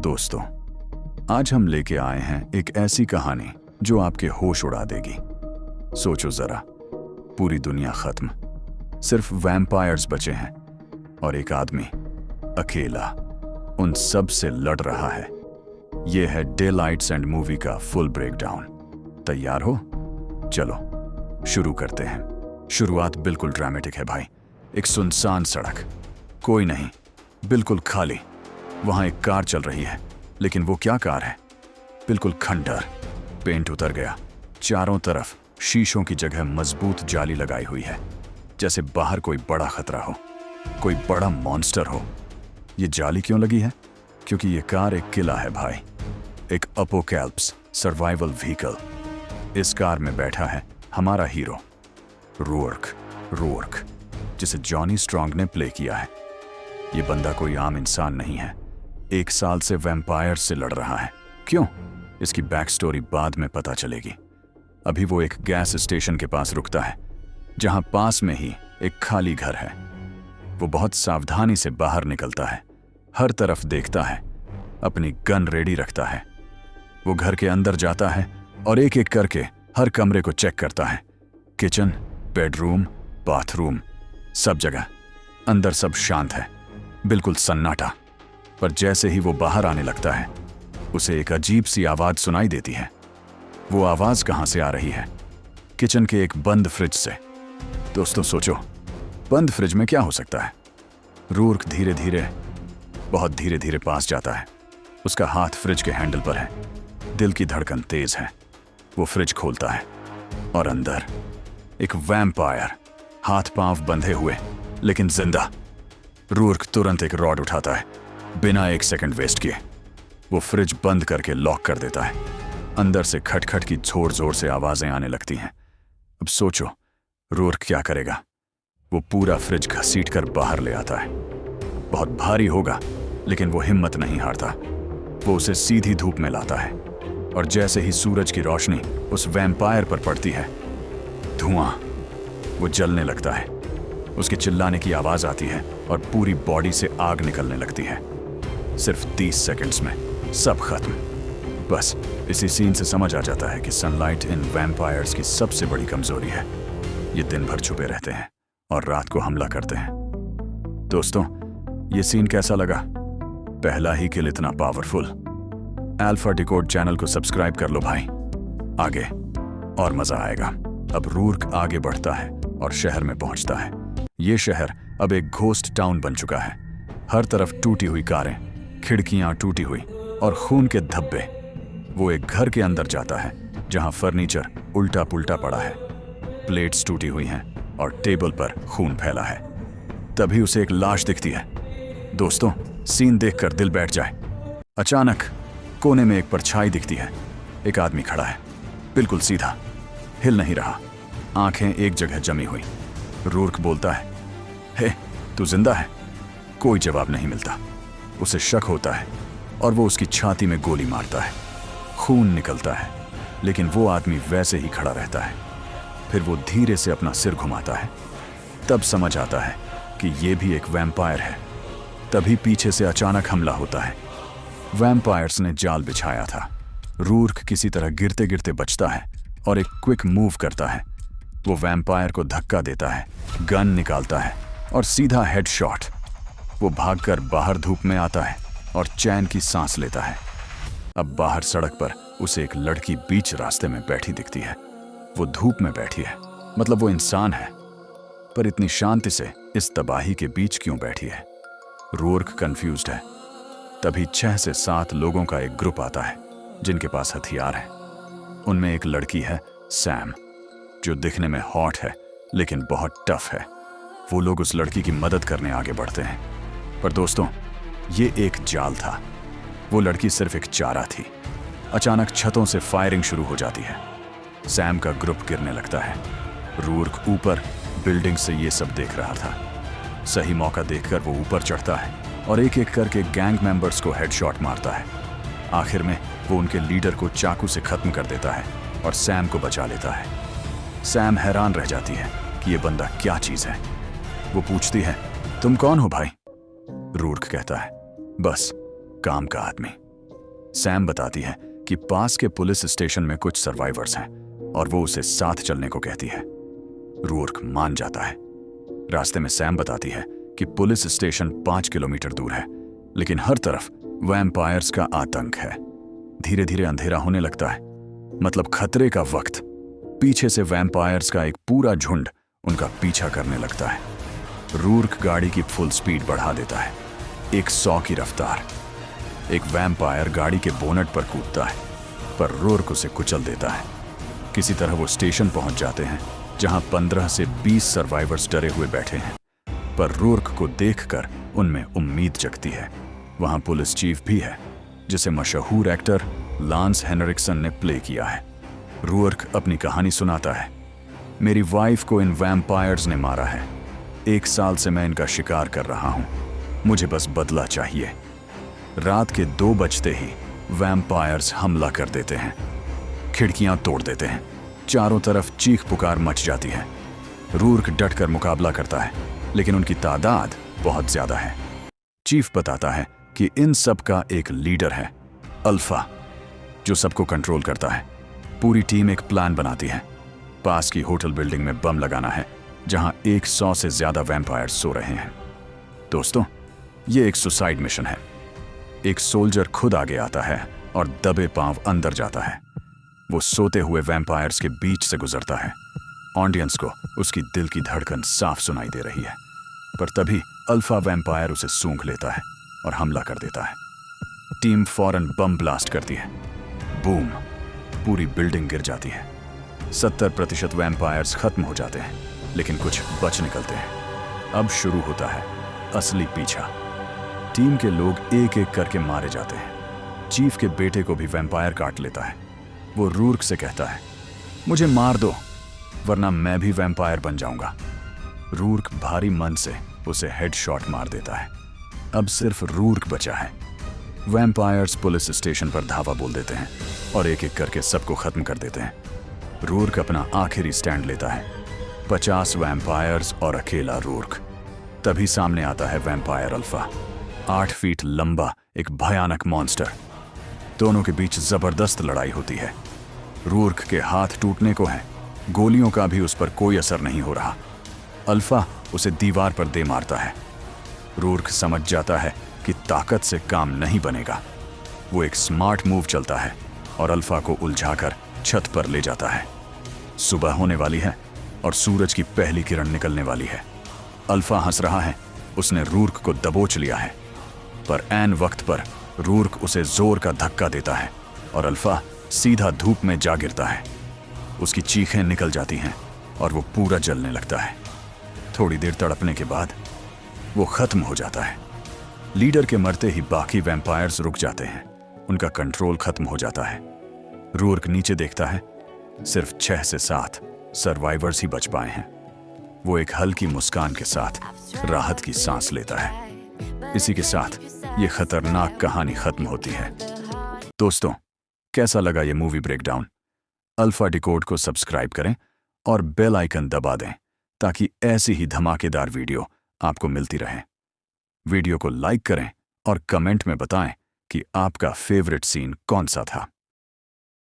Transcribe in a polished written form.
दोस्तों, आज हम लेके आए हैं एक ऐसी कहानी जो आपके होश उड़ा देगी। सोचो जरा, पूरी दुनिया खत्म, सिर्फ वैम्पायर्स बचे हैं और एक आदमी अकेला उन सब से लड़ रहा है। यह है डेलाइट्स एंड मूवी का फुल ब्रेकडाउन। तैयार हो? चलो शुरू करते हैं। शुरुआत बिल्कुल ड्रामेटिक है भाई। एक सुनसान सड़क, कोई नहीं, बिल्कुल खाली। वहां एक कार चल रही है, लेकिन वो क्या कार है? बिल्कुल खंडर, पेंट उतर गया, चारों तरफ शीशों की जगह मजबूत जाली लगाई हुई है, जैसे बाहर कोई बड़ा खतरा हो, कोई बड़ा मॉन्स्टर हो। ये जाली क्यों लगी है? क्योंकि ये कार एक किला है भाई, एक अपोकैलिप्स सर्वाइवल व्हीकल। इस कार में बैठा है हमारा हीरो रूअर्क, जिसे जॉनी स्ट्रॉन्ग ने प्ले किया है। ये बंदा कोई आम इंसान नहीं है, 1 साल से वैम्पायर से लड़ रहा है। क्यों? इसकी बैक स्टोरी बाद में पता चलेगी। अभी वो एक गैस स्टेशन के पास रुकता है, जहां पास में ही एक खाली घर है। वो बहुत सावधानी से बाहर निकलता है, हर तरफ देखता है, अपनी गन रेडी रखता है। वो घर के अंदर जाता है और एक एक करके हर कमरे को चेक करता है। किचन, बेडरूम, बाथरूम, सब जगह। अंदर सब शांत है, बिल्कुल सन्नाटा। पर जैसे ही वो बाहर आने लगता है, उसे एक अजीब सी आवाज सुनाई देती है। वो आवाज कहां से आ रही है? किचन के एक बंद फ्रिज से। दोस्तों सोचो, बंद फ्रिज में क्या हो सकता है? रूअर्क धीरे धीरे, बहुत धीरे धीरे पास जाता है। उसका हाथ फ्रिज के हैंडल पर है, दिल की धड़कन तेज है। वो फ्रिज खोलता है और अंदर एक वैम्पायर, हाथ पांव बंधे हुए लेकिन जिंदा। रूअर्क तुरंत एक रॉड उठाता है, बिना 1 सेकंड वेस्ट किए। वो फ्रिज बंद करके लॉक कर देता है। अंदर से खटखट की जोर जोर से आवाजें आने लगती हैं। अब सोचो, रूअर्क क्या करेगा? वो पूरा फ्रिज घसीटकर बाहर ले आता है। बहुत भारी होगा, लेकिन वो हिम्मत नहीं हारता। वो उसे सीधी धूप में लाता है और जैसे ही सूरज की रोशनी उस वैम्पायर पर पड़ती है, धुआं, वो जलने लगता है। उसके चिल्लाने की आवाज आती है और पूरी बॉडी से आग निकलने लगती है। सिर्फ 30 सेकंड्स में सब खत्म। बस इसी सीन से समझ आ जाता है कि सनलाइट इन वैम्पायर्स की सबसे बड़ी कमजोरी है। ये दिन भर छुपे रहते हैं और रात को हमला करते हैं। दोस्तों, ये सीन कैसा लगा? पहला ही किल इतना पावरफुल। अल्फा डिकोड चैनल को सब्सक्राइब कर लो भाई, आगे और मजा आएगा। अब रूअर्क आगे बढ़ता है और शहर में पहुंचता है। ये शहर अब एक घोस्ट टाउन बन चुका है। हर तरफ टूटी हुई कारें, खिड़कियां टूटी हुई और खून के धब्बे। वो एक घर के अंदर जाता है जहां फर्नीचर उल्टा पुल्टा पड़ा है, प्लेट्स टूटी हुई हैं और टेबल पर खून फैला है। तभी उसे एक लाश दिखती है। दोस्तों, सीन देखकर दिल बैठ जाए। अचानक कोने में एक परछाई दिखती है। एक आदमी खड़ा है, बिल्कुल सीधा, हिल नहीं रहा, आंखें एक जगह जमी हुई। रूअर्क बोलता है, हे, तू जिंदा है? कोई जवाब नहीं मिलता। उसे शक होता है और वो उसकी छाती में गोली मारता है। खून निकलता है, लेकिन वो आदमी वैसे ही खड़ा रहता है। फिर वो धीरे से अपना सिर घुमाता है। तब समझ आता है कि ये भी एक वैम्पायर है। तभी पीछे से अचानक हमला होता है। वैम्पायर्स ने जाल बिछाया था। रूअर्क किसी तरह गिरते गिरते बचता है और एक क्विक मूव करता है। वो वैम्पायर को धक्का देता है, गन निकालता है और सीधा हेडशॉट। वो भागकर बाहर धूप में आता है और चैन की सांस लेता है। अब बाहर सड़क पर उसे एक लड़की बीच रास्ते में बैठी दिखती है। वो धूप में बैठी है, मतलब वो इंसान है, पर इतनी शांति से इस तबाही के बीच क्यों बैठी है? रूअर्क कंफ्यूज्ड है। तभी 6 से 7 लोगों का एक ग्रुप आता है, जिनके पास हथियार है। उनमें एक लड़की है, सैम, जो दिखने में हॉट है लेकिन बहुत टफ है। वो लोग उस लड़की की मदद करने आगे बढ़ते हैं। पर दोस्तों, ये एक जाल था। वो लड़की सिर्फ एक चारा थी। अचानक छतों से फायरिंग शुरू हो जाती है। सैम का ग्रुप गिरने लगता है। रूअर्क ऊपर बिल्डिंग से ये सब देख रहा था। सही मौका देखकर वो ऊपर चढ़ता है और एक एक करके गैंग मेंबर्स को हेडशॉट मारता है। आखिर में वो उनके लीडर को चाकू से खत्म कर देता है और सैम को बचा लेता है। सैम हैरान रह जाती है कि ये बंदा क्या चीज है। वो पूछती है, तुम कौन हो भाई? रूअर्क कहता है, बस काम का आदमी। सैम बताती है कि पास के पुलिस स्टेशन में कुछ सर्वाइवर्स हैं और वो उसे साथ चलने को कहती है। रूर्क मान जाता है। रास्ते में सैम बताती है कि पुलिस स्टेशन 5 किलोमीटर दूर है, लेकिन हर तरफ वैम्पायर्स का आतंक है। धीरे धीरे अंधेरा होने लगता है, मतलब खतरे का वक्त। पीछे से वैम्पायर्स का एक पूरा झुंड उनका पीछा करने लगता है। रूर्क गाड़ी की फुल स्पीड बढ़ा देता है, 100 की रफ्तार। एक वैम्पायर गाड़ी के बोनट पर कूदता है, पर रूर्क उसे कुचल देता है। किसी तरह वो स्टेशन पहुंच जाते हैं, जहां 15 से 20 सर्वाइवर्स डरे हुए बैठे हैं। पर रूर्क को देखकर उनमें उम्मीद जगती है। वहां पुलिस चीफ भी है, जिसे मशहूर एक्टर लांस हेनरिक्सन ने प्ले किया है। रूर्क अपनी कहानी सुनाता है। मेरी वाइफ को इन वैम्पायर्स ने मारा है। 1 साल से मैं इनका शिकार कर रहा हूं। मुझे बस बदला चाहिए। रात के 2 बजते ही वैम्पायर्स हमला कर देते हैं, खिड़कियां तोड़ देते हैं। चारों तरफ चीख पुकार मच जाती है। रूर्क डटकर मुकाबला करता है, लेकिन उनकी तादाद बहुत ज्यादा है। चीफ बताता है कि इन सब का एक लीडर है, अल्फा, जो सबको कंट्रोल करता है। पूरी टीम एक प्लान बनाती है। पास की होटल बिल्डिंग में बम लगाना है, जहां 100 से ज्यादा वैम्पायर्स सो रहे हैं। दोस्तों, ये एक सुसाइड मिशन है। एक सोल्जर खुद आगे आता है और दबे पांव अंदर जाता है। वो सोते हुए वैम्पायर्स के बीच से गुजरता है। ऑडियंस को उसकी दिल की धड़कन साफ सुनाई दे रही है, पर तभी अल्फा वैम्पायर उसे सूंघ लेता है और हमला कर देता है। टीम फौरन बम ब्लास्ट करती है। बूम! पूरी बिल्डिंग गिर जाती है। 70% वैम्पायर्स खत्म हो जाते हैं, लेकिन कुछ बच निकलते हैं। अब शुरू होता है असली पीछा। टीम के लोग एक एक करके मारे जाते हैं। चीफ के बेटे को भी वैम्पायर काट लेता है। वो रूर्क से कहता है, मुझे मार दो, वरना मैं भी वैम्पायर बन जाऊंगा। रूर्क भारी मन से उसे हेडशॉट मार देता है। अब सिर्फ रूर्क बचा है। वैम्पायर्स पुलिस स्टेशन पर धावा बोल देते हैं और एक एक करके सबको खत्म कर देते हैं। रूर्क अपना आखिरी स्टैंड लेता है, 50 वैम्पायर्स और अकेला रूर्क। तभी सामने आता है वैम्पायर अल्फा, 8 फीट लंबा एक भयानक मॉन्स्टर। दोनों के बीच जबरदस्त लड़ाई होती है। रूर्क के हाथ टूटने को हैं, गोलियों का भी उस पर कोई असर नहीं हो रहा। अल्फा उसे दीवार पर दे मारता है। रूर्क समझ जाता है कि ताकत से काम नहीं बनेगा। वो एक स्मार्ट मूव चलता है और अल्फा को उलझाकर छत पर ले जाता है। सुबह होने वाली है और सूरज की पहली किरण निकलने वाली है। अल्फा हंस रहा है, उसने रूर्क को दबोच लिया है। पर ऐन वक्त पर रूर्क उसे जोर का धक्का देता है और अल्फा सीधा धूप में जा गिरता है। उसकी चीखें निकल जाती हैं और वो पूरा जलने लगता है। थोड़ी देर तड़पने के बाद वो खत्म हो जाता है। लीडर के मरते ही बाकी वैम्पायर्स रुक जाते हैं। उनका कंट्रोल खत्म हो जाता है। रूर्क नीचे देखता है, सिर्फ 6 से 7 सर्वाइवर्स ही बच पाए हैं। वो एक हल्की मुस्कान के साथ राहत की सांस लेता है। इसी के साथ ये खतरनाक कहानी खत्म होती है। दोस्तों, कैसा लगा ये मूवी ब्रेकडाउन? अल्फा डिकोड को सब्सक्राइब करें और बेल आइकन दबा दें, ताकि ऐसी ही धमाकेदार वीडियो आपको मिलती रहे। वीडियो को लाइक करें और कमेंट में बताएं कि आपका फेवरेट सीन कौन सा था।